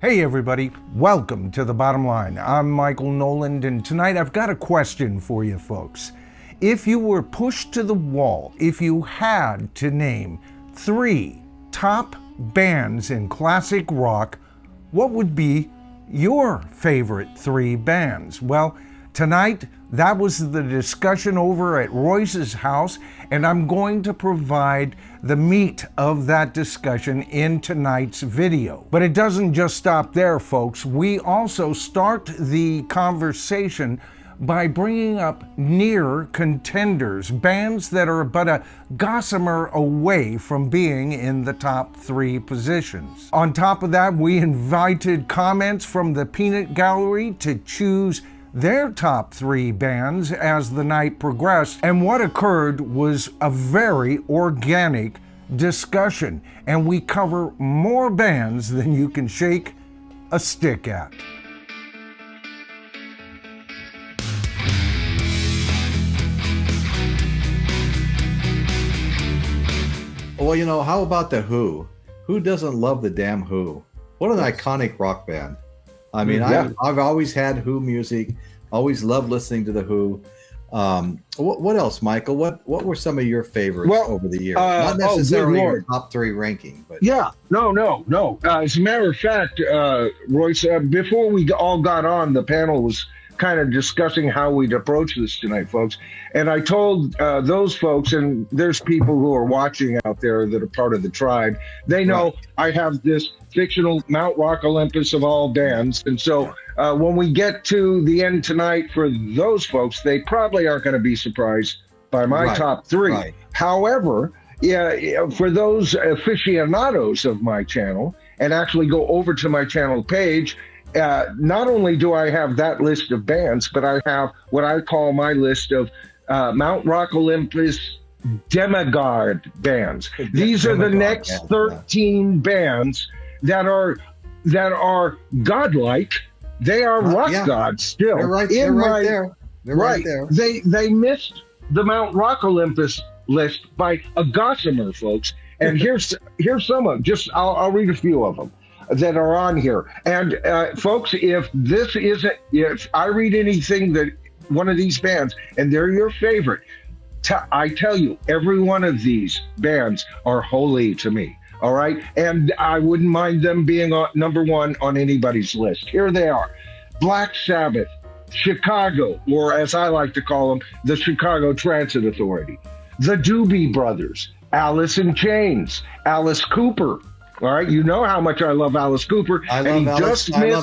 Hey everybody, welcome to The Bottom Line. I'm Michael Noland, and tonight I've got a question for you folks. If you were pushed to the wall, if you had to name 3 top bands in classic rock, what would be your favorite 3 bands? Well, tonight, that was the discussion over at Royce's house, and I'm going to provide the meat of that discussion in tonight's video. But it doesn't just stop there, folks. We also start the conversation by bringing up near contenders, bands that are but a gossamer away from being in the top 3 positions. On top of that, we invited comments from the Peanut Gallery to choose their top 3 bands as the night progressed, and what occurred was a very organic discussion, and we cover more bands than you can shake a stick at. Well, you know, how about the Who? Who doesn't love the damn Who? What an iconic rock band. I mean, Yeah. I've always had Who music, always loved listening to the Who. What else, Michael? What were some of your favorites over the years? Not necessarily your top 3 ranking, but No. As a matter of fact, Royce, before we all got on, the panel was kind of discussing how we'd approach this tonight, folks. And I told those folks, and there's people who are watching out there that are part of the tribe, they know I have this fictional Mount Rock Olympus of all bands. And so when we get to the end tonight for those folks, they probably aren't going to be surprised by my top 3. Right. However, for those aficionados of my channel, and actually go over to my channel page, not only do I have that list of bands, but I have what I call my list of Mount Rock Olympus demigod bands. These are the next 13 bands that are godlike. They are rock gods still. They're right there. They're right there. They missed the Mount Rock Olympus list by a gossamer, folks. And here's some of them. I'll read a few of them that are on here. And folks, if I read anything that one of these bands and they're your favorite, I tell you, every one of these bands are holy to me. All right. And I wouldn't mind them being number 1 on anybody's list. Here they are: Black Sabbath, Chicago, or as I like to call them, the Chicago Transit Authority, the Doobie Brothers, Alice in Chains, Alice Cooper. All right, you know how much I love Alice Cooper. I love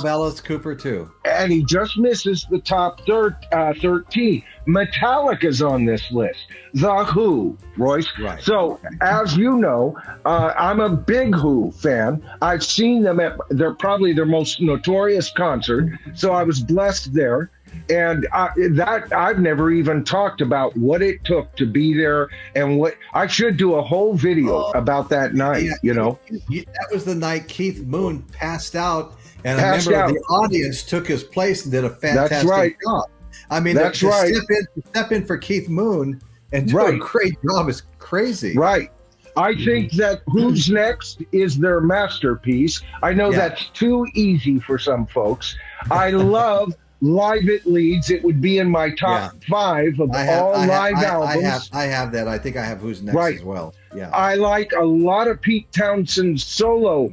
Alice Cooper too. And he just misses the top 13. Metallica's on this list. The Who, Royce. Right. So, as you know, I'm a big Who fan. I've seen them at probably their most notorious concert, so I was blessed there. And I've never even talked about what it took to be there, and what I should do a whole video about that night. That was the night Keith Moon passed out, and a member of the audience took his place and did a fantastic job. I mean, step in for Keith Moon and do a great job is crazy. Right. I think that Who's Next is their masterpiece. I know that's too easy for some folks. I love Live It Leads. It would be in my top 5 of all live albums. I have that. I think I have Who's Next as well. Yeah. I like a lot of Pete Townshend's solo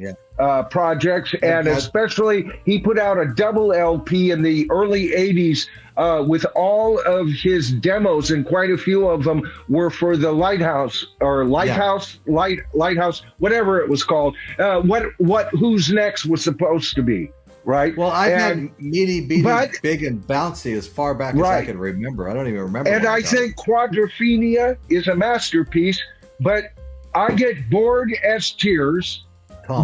projects, and especially he put out a double LP in the early 80s with all of his demos, and quite a few of them were for the Lighthouse, whatever it was called. What Who's Next was supposed to be. Right. Well, I've had Meaty, Beaty, Big and Bouncy as far back as I can remember. I don't even remember. And I think Quadrophenia is a masterpiece, but I get bored as tears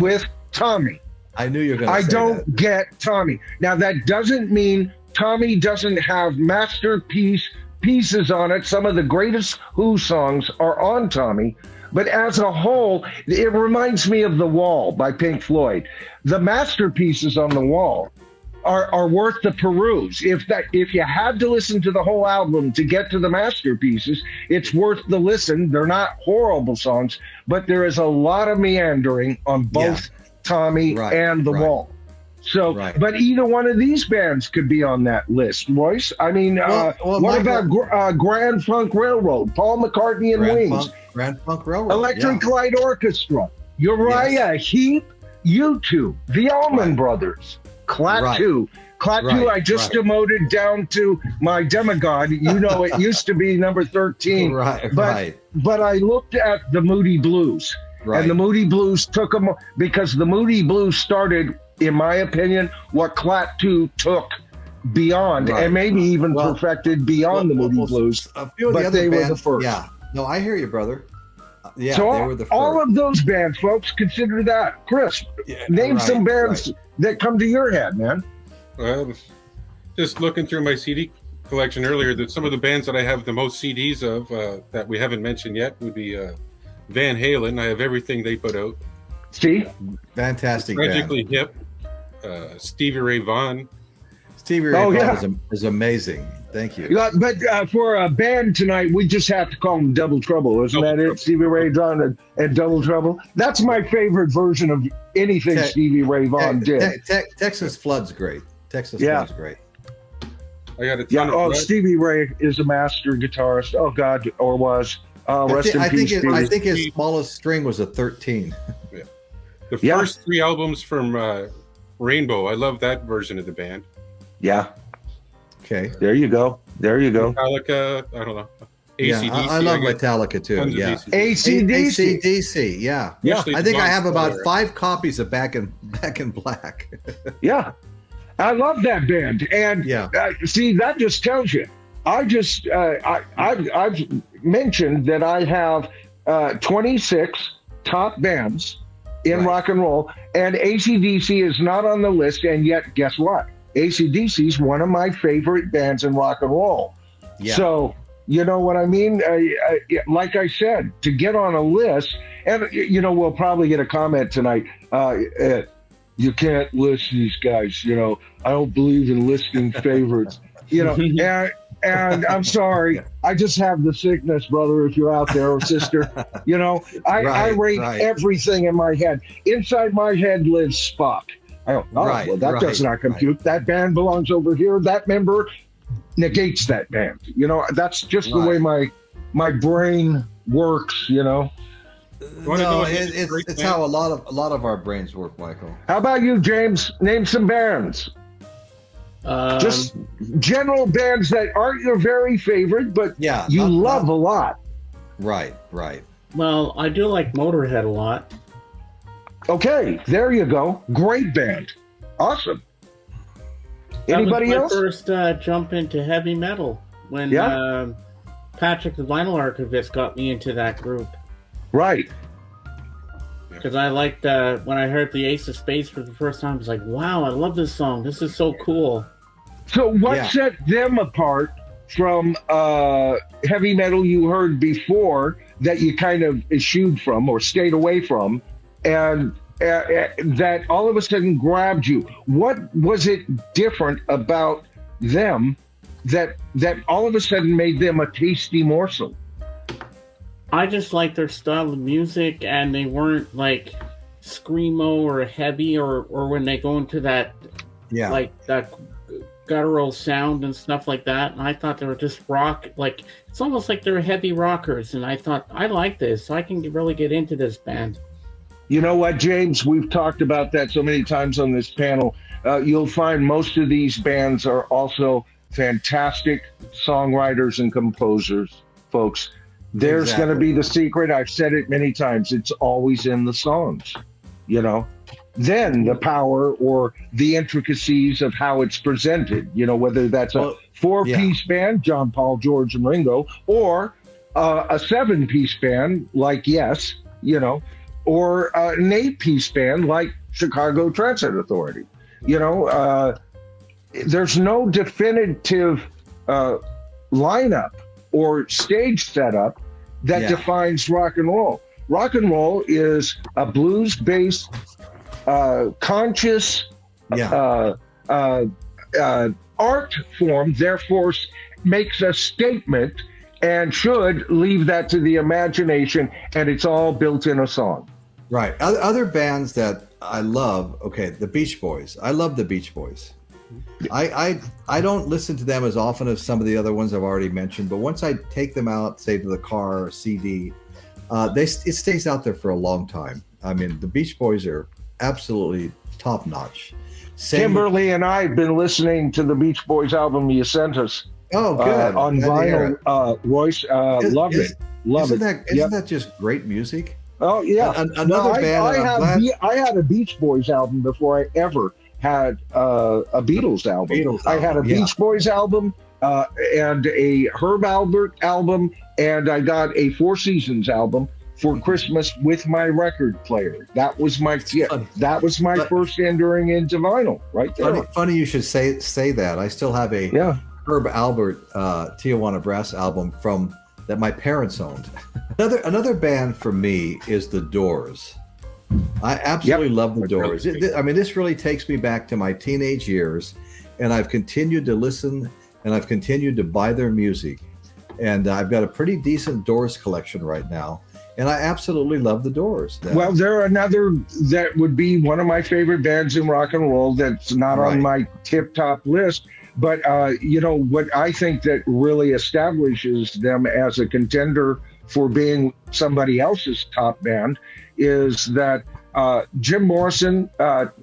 with Tommy. I knew you were going to say I don't get Tommy. Now, that doesn't mean Tommy doesn't have pieces on it. Some of the greatest Who songs are on Tommy. But as a whole, it reminds me of The Wall by Pink Floyd. The masterpieces on The Wall are worth the peruse. If you had to listen to the whole album to get to the masterpieces, it's worth the listen. They're not horrible songs, but there is a lot of meandering on both Tommy and The Wall. So, Right. but either one of these bands could be on that list, Royce. I mean, what about Grand Funk Railroad, Paul McCartney and Wings, Grand Funk Railroad, Electric Light Orchestra, Uriah Heep, U2, the Allman Brothers, Clap 2. Clap 2, I just demoted down to my demigod. You know, it used to be number 13. But I looked at the Moody Blues. Right. And the Moody Blues took them because the Moody Blues started, in my opinion, what Clap 2 took beyond, and maybe even perfected beyond the Moody Blues. A few of the other bands, were the first. Yeah, no, I hear you, brother. Yeah, so they were the first. All of those bands, folks, consider that. Chris, name some bands that come to your head, man. Well, just looking through my CD collection earlier, that some of the bands that I have the most CDs of that we haven't mentioned yet would be Van Halen. I have everything they put out. See? Fantastic Tragically band. Hip. Stevie Ray Vaughan. Stevie Ray Vaughan is amazing. Thank you. Yeah, but for a band tonight, we just have to call them Double Trouble. Isn't that it? Stevie Ray Vaughan and Double Trouble. That's my favorite version of anything Stevie Ray Vaughan did. Texas Flood's great. Flood's great. I got a ton of Stevie Ray is a master guitarist. Oh, God, or was. Rest in peace. I think his smallest string was a 13. Yeah. The first 3 albums from Rainbow, I love that version of the band. Yeah. Okay. There you go. Metallica, I don't know. AC/DC. I love Metallica too. Yeah. AC/DC. Yeah. Especially I think I have about 5 copies of Back in Black. Yeah. I love that band. And see, that just tells you. I've mentioned that I have 26 top bands in rock and roll, and AC/DC is not on the list, and yet guess what? AC/DC is one of my favorite bands in rock and roll. Yeah. So, you know what I mean? Like I said, to get on a list, and, you know, we'll probably get a comment tonight. You can't list these guys. You know, I don't believe in listing favorites. You know, and I'm sorry, I just have the sickness, brother, if you're out there, or sister. You know, I rate everything in my head. Inside my head lives Spock. I don't know. Well, that does not compute. That band belongs over here. That member negates that band. You know, that's just the way my brain works, you know. No, it's how a lot of our brains work, Michael. How about you, James? Name some bands. Just general bands that aren't your very favorite, but you love a lot. Right. Well, I do like Motorhead a lot. Okay, there you go. Great band. Awesome. Anybody else? That was my first jump into heavy metal when Patrick the Vinyl Archivist got me into that group. Right. Because I liked when I heard the Ace of Spades for the first time, I was like, wow, I love this song. This is so cool. So what set them apart from heavy metal you heard before that you kind of eschewed from or stayed away from, and that all of a sudden grabbed you? What was it different about them that all of a sudden made them a tasty morsel? I just like their style of music, and they weren't like screamo or heavy, or when they go into that like that guttural sound and stuff like that. And I thought they were just rock, like it's almost like they're heavy rockers. And I thought, I like this. I can really get into this band. You know what, James? We've talked about that so many times on this panel. You'll find most of these bands are also fantastic songwriters and composers, folks. There's going to be the secret. I've said it many times. It's always in the songs, you know. Then the power or the intricacies of how it's presented, you know, whether that's a 4-piece band, John, Paul, George, and Ringo, or a 7-piece band like Yes, you know, or an 8-piece band like Chicago Transit Authority. You know, there's no definitive lineup or stage setup that defines rock and roll. Rock and roll is a blues-based, conscious art form, therefore makes a statement and should leave that to the imagination, and it's all built in a song. Right. Other bands that I love, the Beach Boys. I love the Beach Boys. I don't listen to them as often as some of the other ones I've already mentioned, but once I take them out, say to the car or CD, it stays out there for a long time. I mean, the Beach Boys are absolutely top notch. Kimberly and I have been listening to the Beach Boys album you sent us. Oh, good. On vinyl, Royce. Loved it. Isn't that just great music? Oh, yeah. Another band. I had a Beach Boys album before I ever had a Beatles album. I had a Beach Boys album and a Herb Alpert album, and I got a Four Seasons album for Christmas with my record player. That was my first entering into vinyl right there. Funny you should say that. I still have a Herb Alpert Tijuana Brass album that my parents owned. Another band for me is The Doors. I absolutely love The Doors. This really takes me back to my teenage years, and I've continued to listen and I've continued to buy their music. And I've got a pretty decent Doors collection right now. And I absolutely love The Doors. Well, they're another that would be one of my favorite bands in rock and roll that's not on my tip-top list. But, what I think that really establishes them as a contender for being somebody else's top band is that Jim Morrison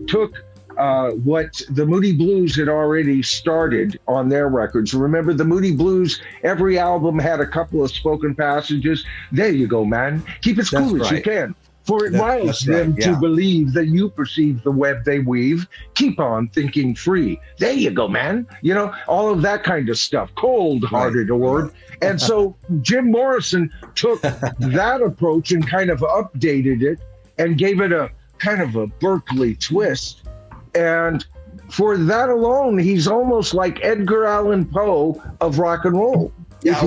took what the Moody Blues had already started on their records. Remember, the Moody Blues, every album had a couple of spoken passages. There you go, man. Keep it as cool as you can. For it riles them to believe that you perceive the web they weave. Keep on thinking free. There you go, man. All of that kind of stuff. Cold-hearted award. And so Jim Morrison took that approach and kind of updated it and gave it a kind of a Berkeley twist. And for that alone, he's almost like Edgar Allan Poe of rock and roll. Yeah,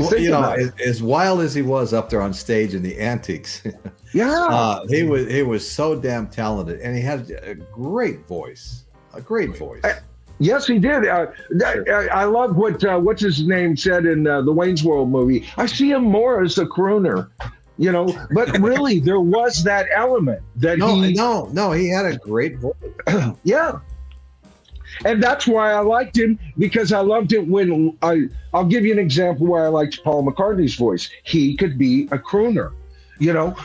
as wild as he was up there on stage in the antics, he was so damn talented, and he had a great voice. Yes, he did. I love what's his name said in the Wayne's World movie. I see him more as a crooner. But really, there was that element that he had a great voice. Yeah. And that's why I liked him, because I loved it when I'll give you an example where I liked Paul McCartney's voice. He could be a crooner.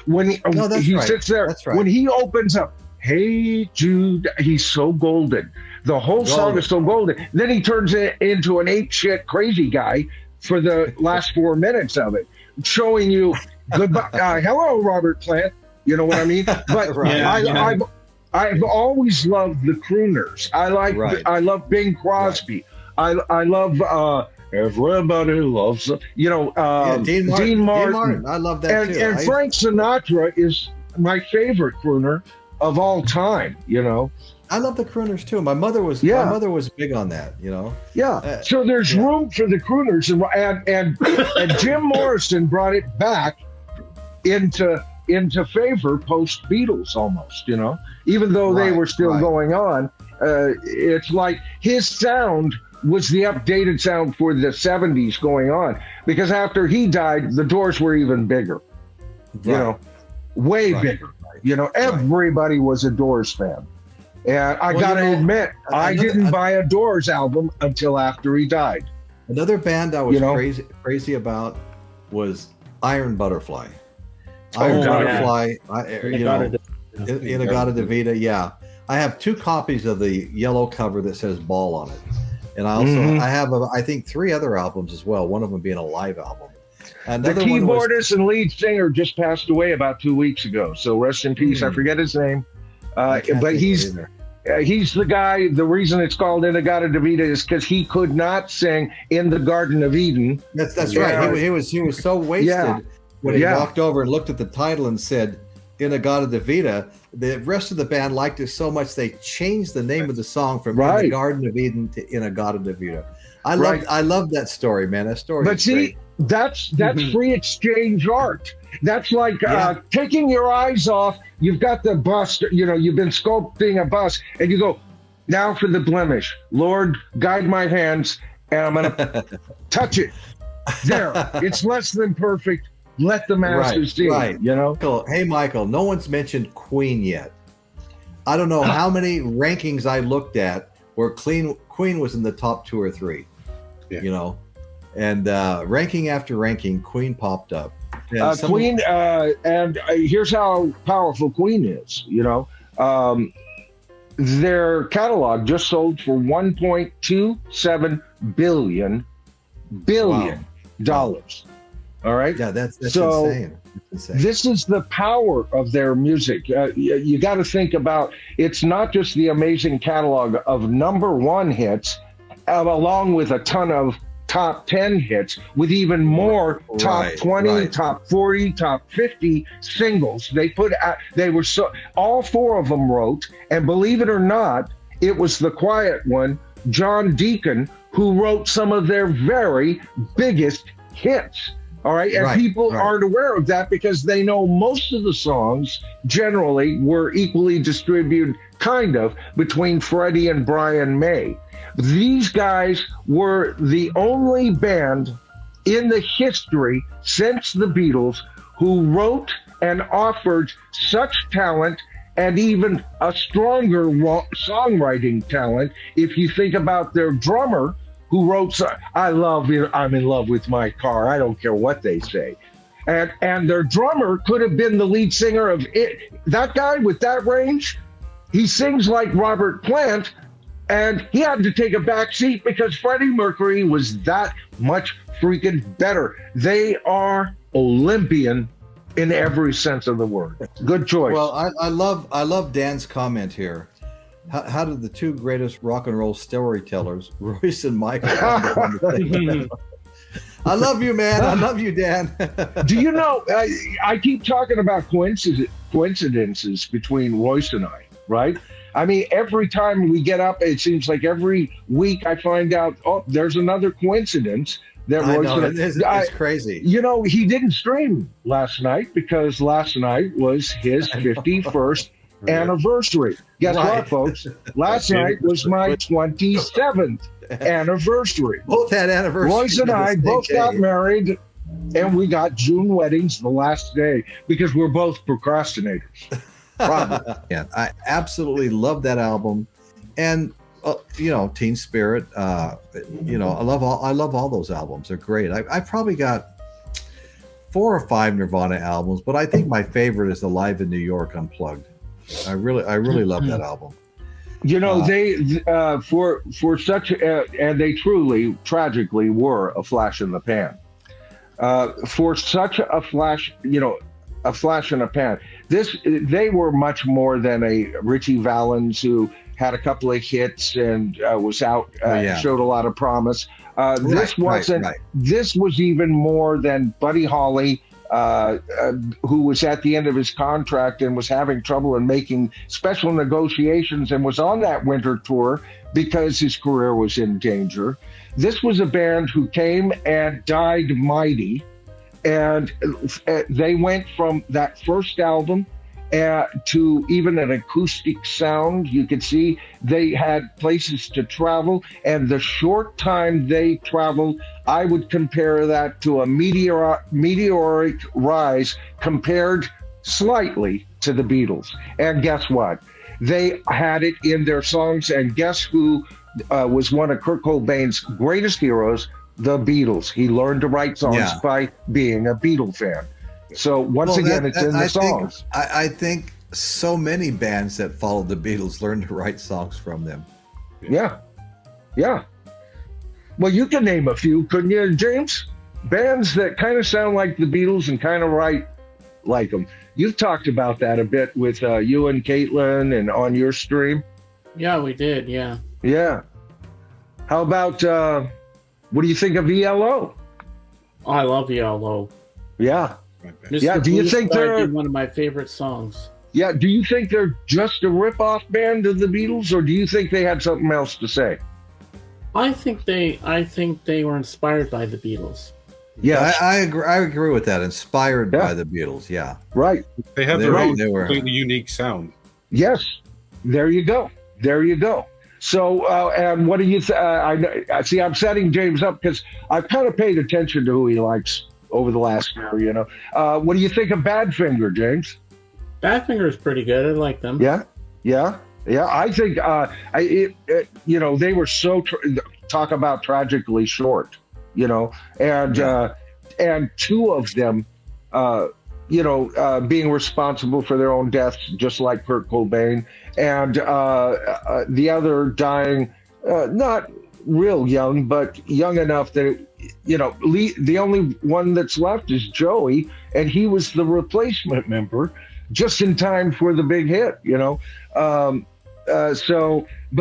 When he sits there, when he opens up, "Hey Jude," he's so golden. The whole song is so golden. Then he turns it into an ape-shit crazy guy for the last 4 minutes of it, showing you goodbye. Hello, Robert Plant. You know what I mean? But I've always loved the crooners. I love Bing Crosby. I love everybody loves Dean Martin. I love that too. And Frank Sinatra is my favorite crooner of all time. I love the crooners too. My mother was big on that. Yeah. So there's room for the crooners, and Jim Morrison brought it back into favor post Beatles almost, even though they were still going on. It's like his sound was the updated sound for the 70s going on, because after he died, the Doors were even bigger, way bigger. Everybody was a Doors fan. And I got to admit, I didn't buy a Doors album until after he died. Another band I was crazy about was Iron Butterfly. Butterfly, Inagata-Devita, yeah. I have 2 copies of the yellow cover that says Ball on it. And I have, I think, 3 other albums as well, one of them being a live album. The keyboardist and lead singer just passed away about 2 weeks ago, so rest in peace. I forget his name. But he's the guy. The reason it's called Inagata-Devita is because he could not sing In the Garden of Eden. That's right. He was so wasted when he walked over and looked at the title and said Inagata-Devita. The rest of the band liked it so much they changed the name of the song from In the Garden of Eden to Inagata-Devita. I love that story, man. That story. But see, great. That's free exchange art. That's like taking your eyes off. You've got the bust, you've been sculpting a bust, and you go, now for the blemish. Lord, guide my hands, and I'm going to touch it. There. It's less than perfect. Let the masters see. Hey, Michael, no one's mentioned Queen yet. I don't know how many rankings I looked at where Queen was in the top 2 or 3. Yeah. You know, and ranking after ranking, Queen popped up. Queen, and here's how powerful Queen is. You know, their catalog just sold for $1.27 billion dollars. All right. Yeah, that's so insane. This is the power of their music. You got to think about, it's not just the amazing catalog of #1 hits, along with a ton of top 10 hits, with even more top 20, top 40, top 50 singles. They put out, all 4 of them wrote, and believe it or not, it was the quiet one, John Deacon, who wrote some of their very biggest hits. All right. And people aren't aware of that because they know most of the songs generally were equally distributed, kind of, between Freddie and Brian May. These guys were the only band in the history since the Beatles who wrote and offered such talent and even a stronger songwriting talent. If you think about their drummer, who wrote, I'm in love with my car, I don't care what they say. And their drummer could have been the lead singer of it. That guy with that range, he sings like Robert Plant, and he had to take a back seat because Freddie Mercury was that much freaking better. They are Olympian in every sense of the word. Good choice. Well, I love Dan's comment here. How did the 2 greatest rock and roll storytellers, Royce and Michael, I love you, man. I love you, Dan. Do you know, I keep talking about coincidences between Royce and I, right? I mean, every time we get up, it seems like every week I find out, there's another coincidence that Royce and I. It's crazy. You know, he didn't stream last night because last night was his 51st anniversary. Guess what, folks? Last night was my 27th anniversary. Both had anniversaries. Royce and I both got married, and we got June weddings the last day because we're both procrastinators. Yeah, I absolutely love that album, and you know, Teen Spirit. You know, I love all those albums. They're great. I probably got 4 or 5 Nirvana albums, but I think my favorite is the Live in New York Unplugged. I really love that album. You know, they for such and they truly tragically were a flash in the pan. For such a flash, you know, a flash in a pan. They were much more than a Richie Valens who had a couple of hits and was out, showed a lot of promise. This wasn't. This was even more than Buddy Holly, who was at the end of his contract and was having trouble in making special negotiations and was on that winter tour because his career was in danger. This was a band who came and died mighty, and they went from that first album to even an acoustic sound. You could see they had places to travel, and the short time they traveled, I would compare that to a meteoric rise compared slightly to the Beatles. And guess what? They had it in their songs, and guess who was one of Kurt Cobain's greatest heroes? The Beatles. He learned to write songs by being a Beatle fan. So once again, it's in the songs. I think so many bands that followed the Beatles learned to write songs from them. Yeah. Well, you can name a few, couldn't you, James? Bands that kind of sound like the Beatles and kind of write like them. You've talked about that a bit with you and Caitlin and on your stream. Yeah, we did. Yeah. Yeah. How about, what do you think of ELO? Oh, I love ELO. Yeah. Mr. Yeah. Do you think they're one of my favorite songs? Yeah. Do you think they're just a rip-off band of the Beatles, or do you think they had something else to say? I think they were inspired by the Beatles. Yeah, I agree with that. Inspired by the Beatles. Yeah. Right. They have their own completely unique sound. Yes. There you go. So, and what do you I see? I'm setting James up because I've kind of paid attention to who he likes over the last year. You know, what do you think of Badfinger, James? Badfinger is pretty good. I like them. Yeah. Yeah, yeah. I think they were talk about tragically short, and two of them, being responsible for their own deaths, just like Kurt Cobain, and the other dying, not real young, but young enough that the only one that's left is Joey, and he was the replacement member just in time for the big hit, but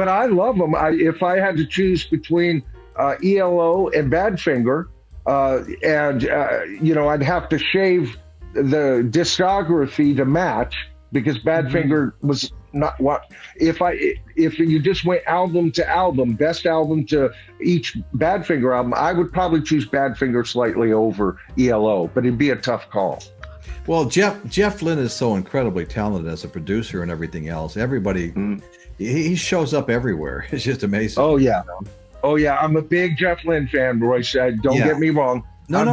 I love them. If I had to choose between ELO and Badfinger, I'd have to shave the discography to match, because Badfinger was not what if you just went album to album, best album to each Badfinger album, I would probably choose Badfinger slightly over ELO, but it'd be a tough call. Well, Jeff Lynne is so incredibly talented as a producer and everything else. Everybody, he shows up everywhere. It's just amazing. Oh yeah, I'm a big Jeff Lynne fan, Royce. Don't get me wrong. No. I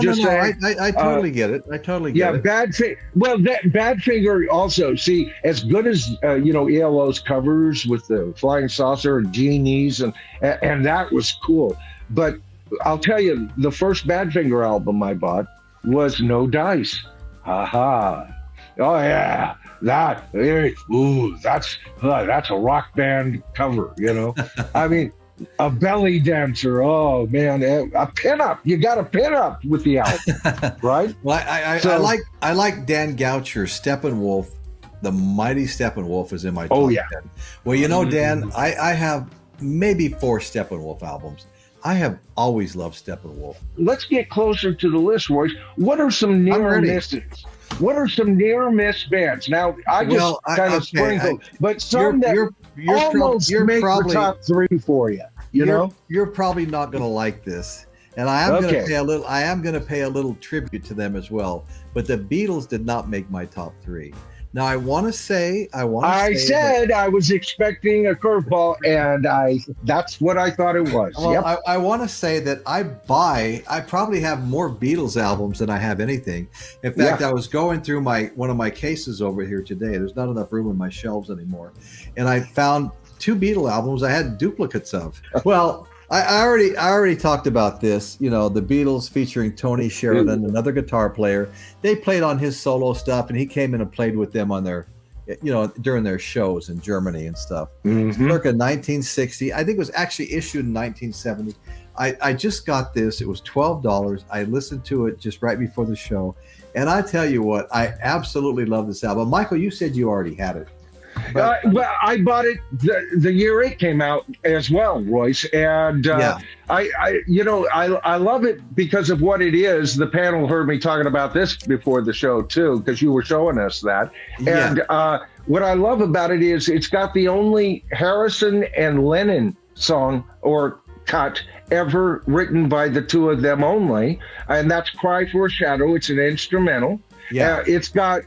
totally get it. I totally get it. Badfinger also, see, as good as ELO's covers with the Flying Saucer and Genies, and that was cool. But I'll tell you, the first Badfinger album I bought was No Dice. Aha! Oh yeah, that's a rock band cover. I mean. A belly dancer. Oh man, a pinup. You got a pinup with the album, right? Well, I like Dan Goucher's Steppenwolf. The Mighty Steppenwolf is in my top 10. Well, Dan, I have maybe 4 Steppenwolf albums. I have always loved Steppenwolf. Let's get closer to the list, Royce. What are some near misses? What are some near miss bands? Now, I just kind of sprinkled, but some you're almost make the top 3 for you. You're probably not going to like this, and I am going to pay a little. I am going to pay a little tribute to them as well. But the Beatles did not make my top 3. Now I said I was expecting a curveball, and that's what I thought it was. Well, I want to say that I probably have more Beatles albums than I have anything. In fact, I was going through one of my cases over here today. There's not enough room in my shelves anymore, and I found 2 Beatle albums I had duplicates of. Well, I already talked about this. The Beatles featuring Tony Sheridan, another guitar player. They played on his solo stuff, and he came in and played with them on their, during their shows in Germany and stuff. Circa 1960. I think it was actually issued in 1970. I just got this. It was $12. I listened to it just right before the show, and I tell you what, I absolutely love this album. Michael, you said you already had it. Well, I bought it the year it came out as well, Royce, and I love it because of what it is. The panel heard me talking about this before the show too, because you were showing us that. And what I love about it is it's got the only Harrison and Lennon song or cut ever written by the 2 of them only, and that's "Cry for a Shadow." It's an instrumental. Yeah, it's got.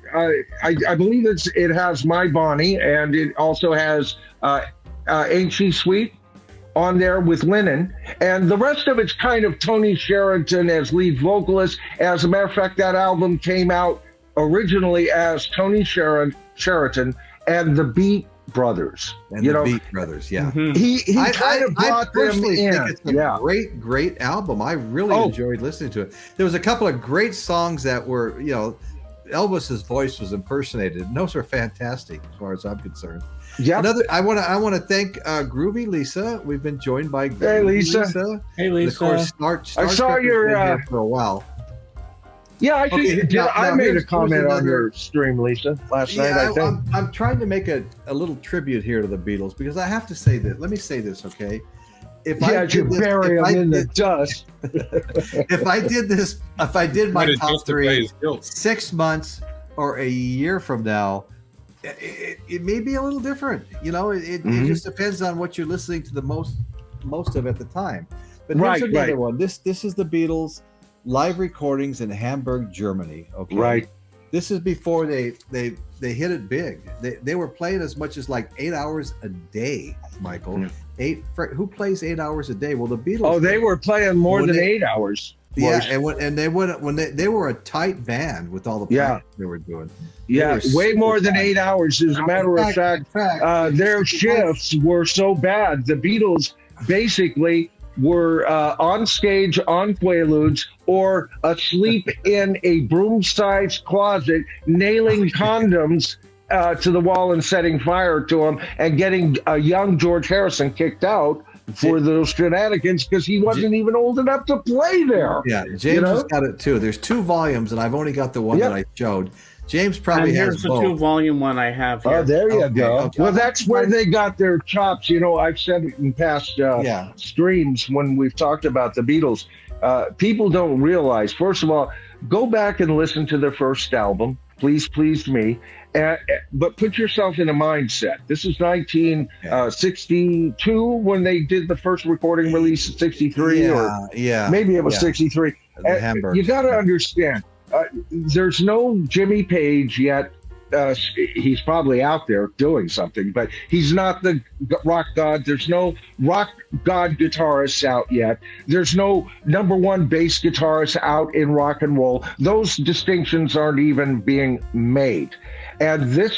I believe it has "My Bonnie," and it also has "Ain't She Sweet" on there with Lennon, and the rest of it's kind of Tony Sheridan as lead vocalist. As a matter of fact, that album came out originally as Tony Sheridan and the Beat Brothers. Beat Brothers, yeah. He kind of brought them in. Think it's a great album. I really enjoyed listening to it. There was a couple of great songs that were, Elvis's voice was impersonated, and those are fantastic as far as I'm concerned. Yeah. I want to thank Groovy Lisa. We've been joined by Groovy Lisa. Hey Lisa. And of course, I saw your here for a while. Yeah, I think I made a comment on your stream, Lisa, last night. I think I'm trying to make a little tribute here to the Beatles, because I have to say that. Let me say this, okay? If you bury them in the dust. If I did my top 3 6 months or a year from now, it may be a little different. It just depends on what you're listening to the most of at the time. But here's another one. This is the Beatles live recordings in Hamburg, Germany. Okay. Right. This is before they hit it big. They were playing as much as like 8 hours a day, Michael. Who plays 8 hours a day? Well, the Beatles. Oh, they were playing more than 8 hours. Yeah, and they were a tight band with all the playing they were doing. Yeah, way more than 8 hours. As a matter of fact, their shifts were so bad. The Beatles basically were on stage on Quaaludes or asleep in a broom-sized closet, nailing condoms to the wall and setting fire to them, and getting a young George Harrison kicked out for those shenanigans because he wasn't even old enough to play there. Yeah, James has got it too. There's 2 volumes, and I've only got the one that I showed. James probably has both. Here's the 2-volume one I have here. Oh, there you go. Okay. Well, that's where they got their chops. I've said it in past streams when we've talked about the Beatles. People don't realize, first of all, go back and listen to their first album, Please Please Me, but put yourself in a mindset. This is 1962 when they did the first recording release in 63, maybe it was 63. You got to understand, there's no Jimmy Page yet. He's probably out there doing something, but he's not the rock god. There's no rock god guitarists out yet. There's no #1 bass guitarist out in rock and roll. Those distinctions aren't even being made. And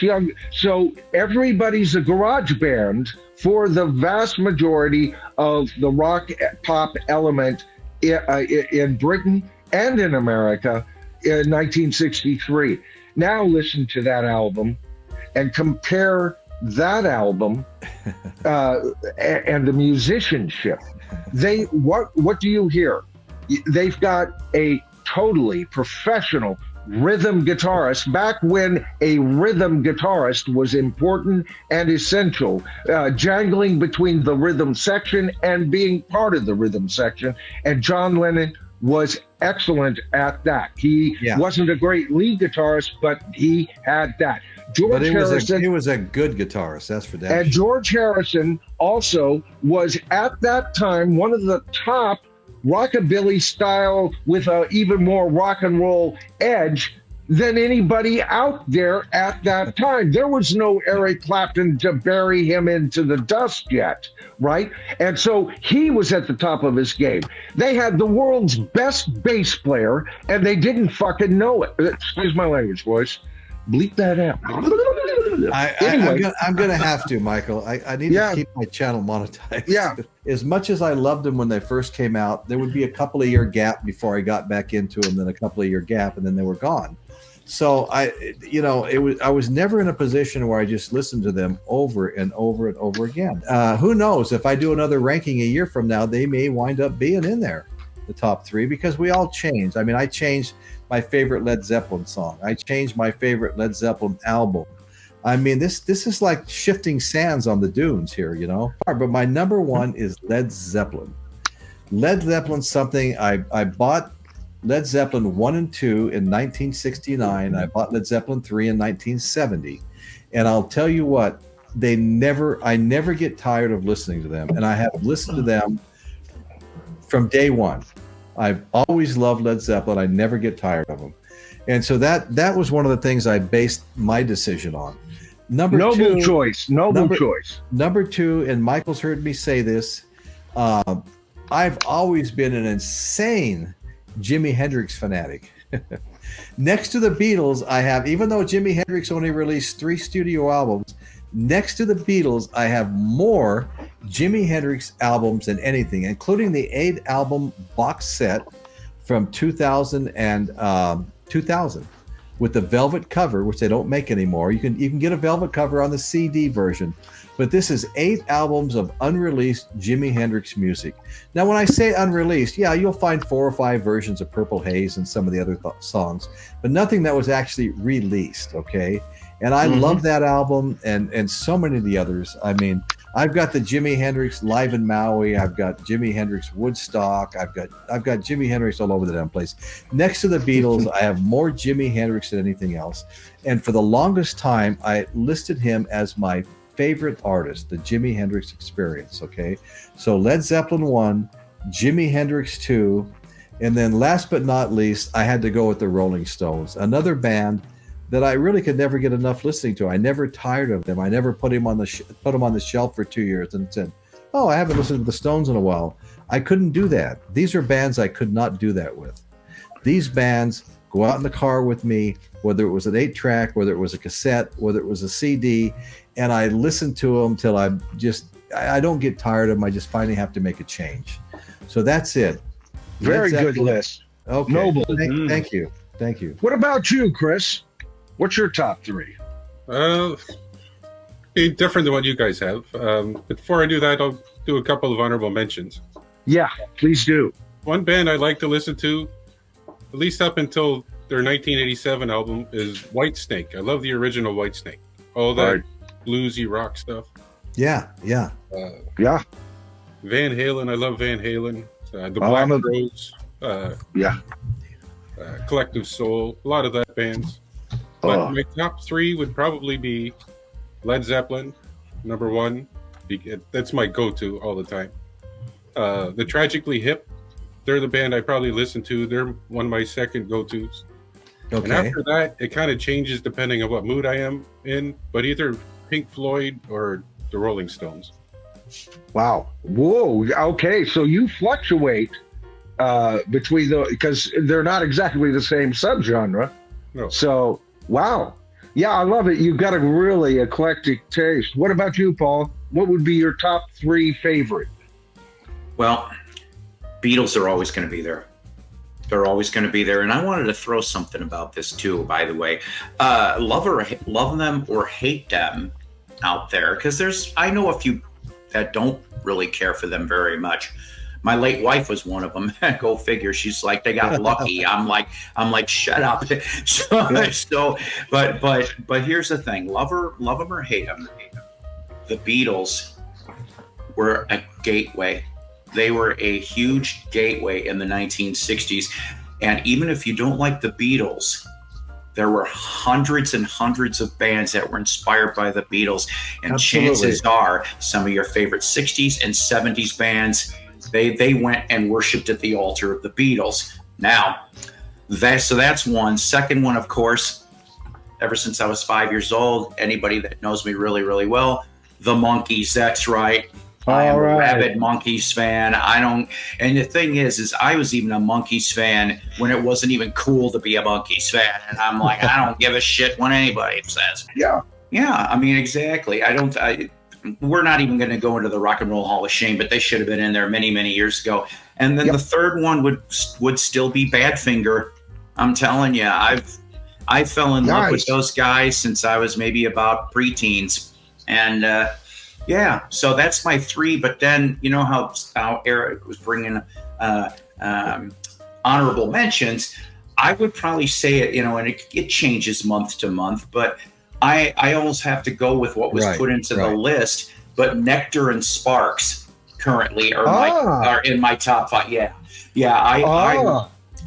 so everybody's a garage band for the vast majority of the rock pop element in Britain and in America in 1963. Now listen to that album and compare that album and the musicianship. What do you hear? They've got a totally professional rhythm guitarist back when a rhythm guitarist was important and essential, jangling between the rhythm section and being part of the rhythm section. And John Lennon was excellent at that. He wasn't a great lead guitarist, but he had that. George Harrison, he was a good guitarist, that's for damn sure. And George Harrison also was at that time one of the top rockabilly style with an even more rock and roll edge than anybody out there at that time. There was no Eric Clapton to bury him into the dust yet, right? And so he was at the top of his game. They had the world's best bass player, and they didn't fucking know it. Excuse my language, boys. Bleep that out. I'm going to have to, Michael. I need to keep my channel monetized. Yeah. As much as I loved them when they first came out, there would be a couple of year gap before I got back into them, then a couple of year gap, and then they were gone. So I was never in a position where I just listened to them over and over and over again. Who knows? If I do another ranking a year from now, they may wind up being in there, the top 3, because we all change. I mean, I changed my favorite Led Zeppelin song. I changed my favorite Led Zeppelin album. I mean, this is like shifting sands on the dunes here, But my #1 is Led Zeppelin. Led Zeppelin's something I bought. Led Zeppelin 1 and 2 in 1969. I bought Led Zeppelin 3 in 1970. And I'll tell you what, I never get tired of listening to them. And I have listened to them from day one. I've always loved Led Zeppelin. I never get tired of them. And so that was one of the things I based my decision on. Noble choice. Noble choice. Number 2, and Michael's heard me say this, I've always been an insane Jimi Hendrix fanatic. Next to the Beatles, I have, even though Jimi Hendrix only released 3 studio albums, next to the Beatles, I have more Jimi Hendrix albums than anything, including the 8-album box set from 2000 with the velvet cover, which they don't make anymore. You can get a velvet cover on the CD version, but this is 8 albums of unreleased Jimi Hendrix music. Now, when I say unreleased, you'll find 4 or 5 versions of Purple Haze and some of the other songs, but nothing that was actually released, okay? And I love that album and so many of the others. I mean, I've got the Jimi Hendrix Live in Maui. I've got Jimi Hendrix Woodstock. I've got Jimi Hendrix all over the damn place. Next to the Beatles, I have more Jimi Hendrix than anything else. And for the longest time, I listed him as my favorite artist, the Jimi Hendrix Experience, okay? So Led Zeppelin 1, Jimi Hendrix 2, and then last but not least, I had to go with the Rolling Stones, another band that I really could never get enough listening to. I never tired of them. I never put them on the shelf for 2 years and said, oh, I haven't listened to the Stones in a while. I couldn't do that. These are bands I could not do that with. These bands go out in the car with me, whether it was an 8-track, whether it was a cassette, whether it was a CD, and I listen to them till I don't get tired of them. I just finally have to make a change. So that's it. Very good list. Okay. Noble. Thank you. Thank you. What about you, Chris? What's your top 3? Be different than what you guys have. Before I do that, I'll do a couple of honorable mentions. Yeah, please do. One band I like to listen to, at least up until their 1987 album, is Whitesnake. I love the original Whitesnake. All that bluesy rock stuff. Yeah. Yeah. Van Halen. I love Van Halen. The Black Rose. Collective Soul. A lot of that bands. But my top 3 would probably be Led Zeppelin, number 1. That's my go-to all the time. The Tragically Hip. They're the band I probably listen to. They're one of my second go-tos. Okay. And after that, it kind of changes depending on what mood I am in, but either Pink Floyd or the Rolling Stones. Wow. Whoa. Okay, so you fluctuate between because they're not exactly the same subgenre. No. So, wow. Yeah, I love it. You've got a really eclectic taste. What about you, Paul? What would be your top 3 favorite? Well, Beatles are always going to be there. They're always going to be there. And I wanted to throw something about this too, by the way. Love them or hate them out there, because I know a few that don't really care for them very much. My late wife was one of them. Go figure. She's like, they got lucky. I'm like, shut up. But here's the thing: love them or hate them, the Beatles were a gateway. They were a huge gateway in the 1960s. And even if you don't like the Beatles, there were hundreds and hundreds of bands that were inspired by the Beatles. And Absolutely. Chances are some of your favorite 60s and 70s bands, they went and worshiped at the altar of the Beatles. Now, that's one. Second one, of course, ever since I was 5 years old, anybody that knows me really, really well, the Monkees, that's right. I am a rabid Monkees fan. And the thing is I was even a Monkees fan when it wasn't even cool to be a Monkees fan. And I'm like, I don't give a shit what anybody says. Yeah. Yeah, I mean, exactly. We're not even going to go into the Rock and Roll Hall of Shame, but they should have been in there many, many years ago. And then the third one would still be Badfinger. I'm telling you, I fell in love with those guys since I was maybe about preteens. And, yeah, so that's my 3. But then, you know how Eric was bringing honorable mentions. I would probably say it, and it changes month to month. But I almost have to go with what was put into the list. But Nectar and Sparks currently are in my top 5. Yeah.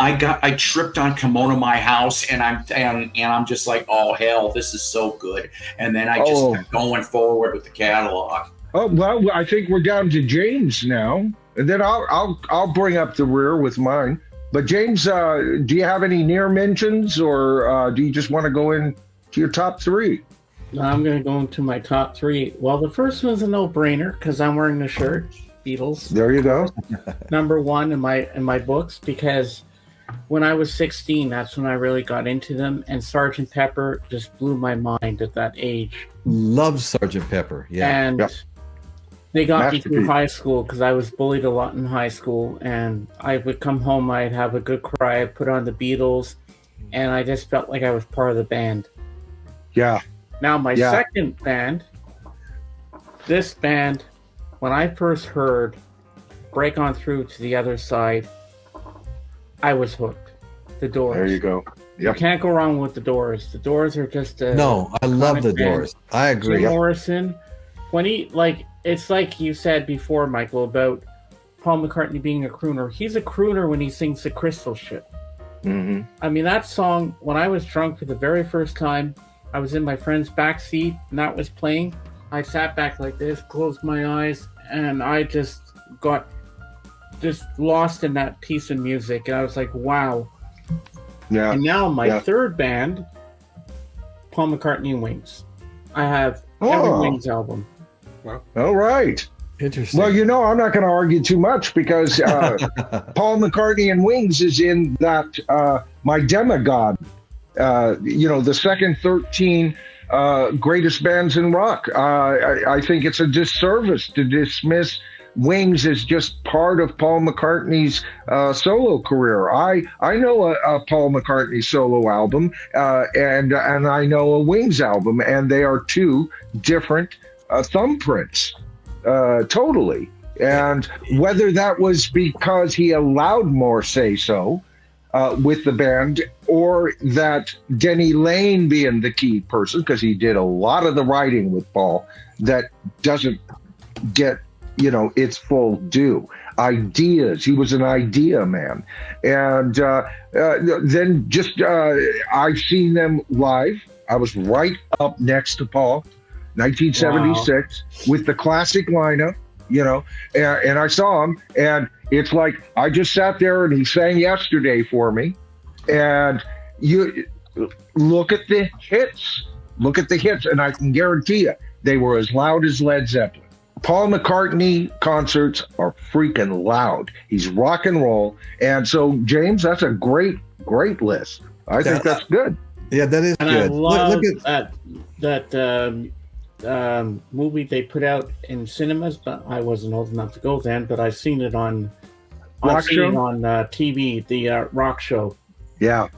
I tripped on Kimono My House, and I'm just like, oh hell, this is so good. And then I just kept going forward with the catalog. Oh well, I think we're down to James now, and then I'll bring up the rear with mine. But James, do you have any near mentions, or do you just want to go into your top 3? I'm going to go into my top 3. Well, the first one's a no-brainer because I'm wearing the shirt. Beatles. There you go. Number 1 in my books, because when I was 16, that's when I really got into them, and Sgt. Pepper just blew my mind at that age. Love Sgt. Pepper, yeah. And they got me through high school because I was bullied a lot in high school, and I would come home, I'd have a good cry, I'd put on the Beatles, and I just felt like I was part of the band. Yeah. Now, my second band, this band, when I first heard Break On Through to the Other Side, I was hooked. The Doors. There you go. Yep. You can't go wrong with the Doors. The Doors are just a... No, I love the Doors. I agree. Jim Morrison, when it's like you said before, Michael, about Paul McCartney being a crooner. He's a crooner when he sings the Crystal Ship. Mm-hmm. I mean, that song, when I was drunk for the very first time, I was in my friend's back seat, and that was playing. I sat back like this, closed my eyes, and I just got lost in that piece of music. And I was like, wow. Yeah. And now my third band, Paul McCartney and Wings. I have every Wings album. Wow. All right. Interesting. Well, I'm not going to argue too much because Paul McCartney and Wings is in that My Demigod, the second 13 greatest bands in rock. I think it's a disservice to dismiss Wings as just part of Paul McCartney's solo career. I know a Paul McCartney solo album and I know a Wings album, and they are two different thumbprints. Totally. And whether that was because he allowed more say-so with the band, or that Denny Lane being the key person, because he did a lot of the writing with Paul that doesn't get, its full due. Ideas. He was an idea man. And then just, I've seen them live. I was right up next to Paul. 1976 with the classic lineup, and I saw him, and it's like I just sat there and he sang Yesterday for me, and you look at the hits, and I can guarantee you they were as loud as Led Zeppelin. Paul McCartney concerts are freaking loud. He's rock and roll, and so James, that's a great list. I think that's good. Yeah, that is and good. I love look at that movie they put out in cinemas, but I wasn't old enough to go then. But I've seen it on TV, the Rock Show. Yeah.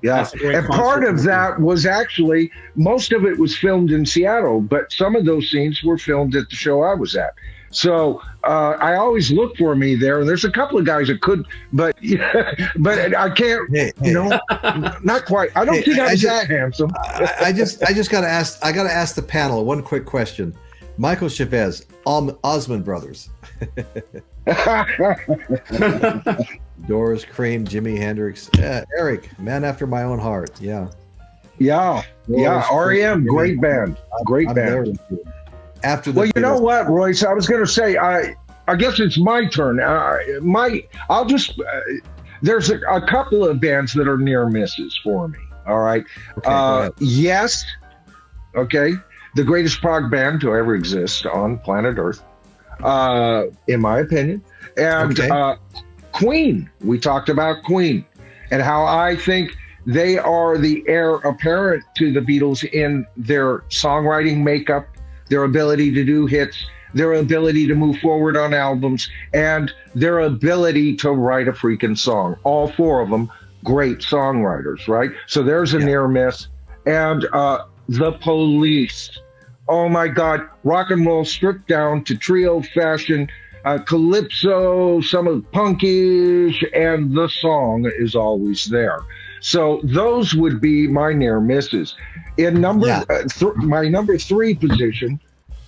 And part of that was actually, most of it was filmed in Seattle, but some of those scenes were filmed at the show I was at. So I always look for me there. And there's a couple of guys that could, but I can't. Not quite. I don't think I'm that handsome. I just got to ask. I got to ask the panel one quick question. Michael Chavez, Osmond Brothers, Doors, Cream, Jimi Hendrix, Eric, man after my own heart. Yeah. REM, great band. Great band. After the you know what, Royce? I was going to say, I guess it's my turn. I'll just. There's a couple of bands that are near misses for me. All right. Okay, Yes. Okay. The greatest prog band to ever exist on planet Earth, in my opinion. And Queen. We talked about Queen and how I think they are the heir apparent to the Beatles in their songwriting makeup, their ability to do hits, their ability to move forward on albums, and their ability to write a freaking song. All four of them, great songwriters, right? So there's a near miss. And the Police. Oh my God, rock and roll stripped down to trio fashion, calypso, some of punkish, and the song is always there. So those would be my near misses. In my number 3 position,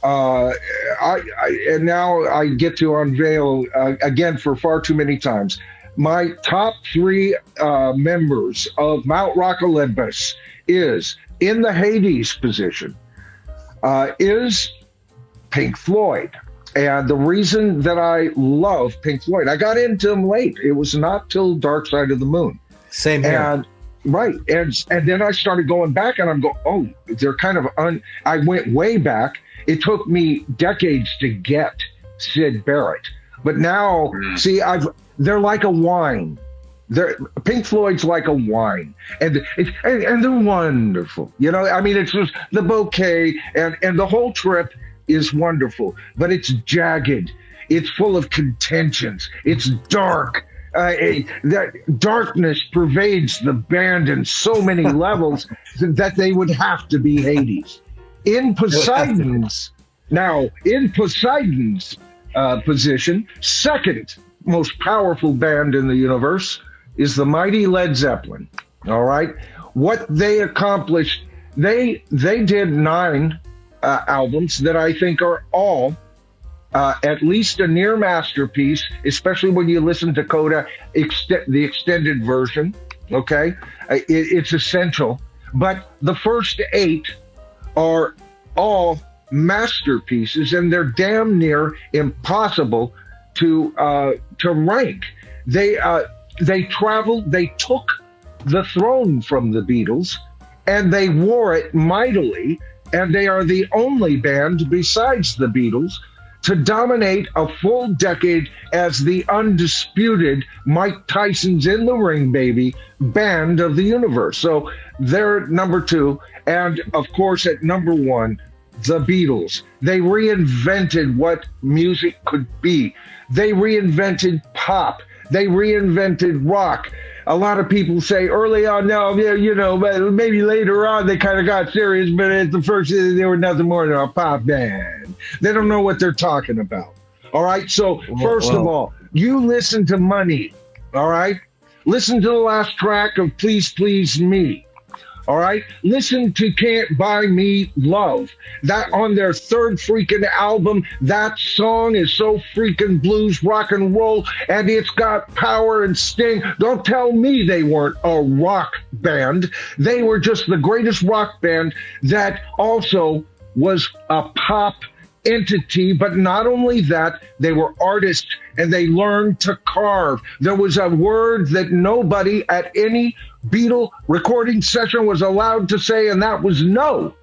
and now I get to unveil again for far too many times. My top 3 members of Mount Rock Olympus is in the Hades position. Is Pink Floyd. And the reason that I love Pink Floyd, I got into them late. It was not till Dark Side of the Moon. Same here. And then I started going back, and I'm going, they're kind of I went way back. It took me decades to get Syd Barrett. But now, see, they're like a wine. Pink Floyd's like a wine, and they're wonderful. It's just the bouquet, and the whole trip is wonderful, but it's jagged. It's full of contentions. It's dark. That darkness pervades the band in so many levels that they would have to be Hades. In Poseidon's position, second most powerful band in the universe is the mighty Led Zeppelin. All right. What they accomplished, they did 9 albums that I think are all at least a near masterpiece, especially when you listen to Coda, the extended version. Okay. It's essential. But the first 8 are all masterpieces, and they're damn near impossible to rank. They traveled, they took the throne from the Beatles, and they wore it mightily, and they are the only band besides the Beatles to dominate a full decade as the undisputed Mike Tyson's in the ring, baby, band of the universe. So they're number 2. And of course, at number 1, the Beatles. They reinvented what music could be. They reinvented pop. They reinvented rock. A lot of people say early on, no, you know, but maybe later on they kind of got serious, but at the first, they were nothing more than a pop band. They don't know what they're talking about. All right. So first of all, you listen to Money. All right. Listen to the last track of Please Please Me. All right. Listen to Can't Buy Me Love. That on their 3rd freaking album. That song is so freaking blues, rock and roll, and it's got power and sting. Don't tell me they weren't a rock band. They were just the greatest rock band that also was a pop entity. But not only that, they were artists and they learned to carve. There was a word that nobody at any Beatle recording session was allowed to say, and that was no.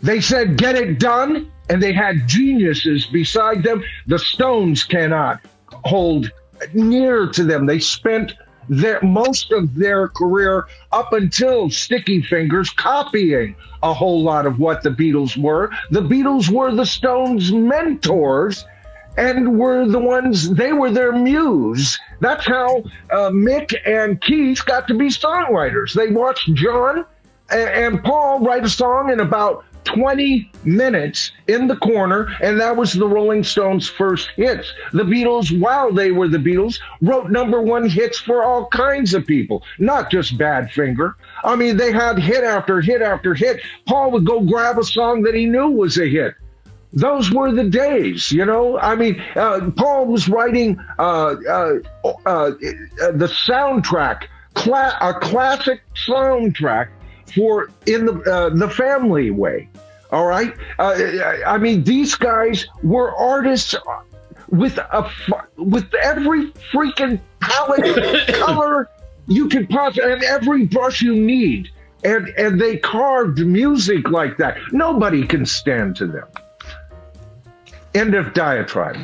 They said, get it done, and they had geniuses beside them. The Stones cannot hold near to them. They spent most of their career up until Sticky Fingers copying a whole lot of what the Beatles were. The Beatles were the Stones' mentors and were the ones, they were their muse. That's how Mick and Keith got to be songwriters. They watched John and Paul write a song in about 20 minutes in the corner, and that was the Rolling Stones' first hits. The Beatles, while they were the Beatles, wrote number 1 hits for all kinds of people, not just Badfinger. I mean, they had hit after hit after hit. Paul would go grab a song that he knew was a hit. Those were the days, you know. I mean, Paul was writing the soundtrack, a classic soundtrack for In the Family Way. All right. I mean, these guys were artists with every freaking palette color you could possibly, and every brush you need, and they carved music like that. Nobody can stand to them. End of diatribe.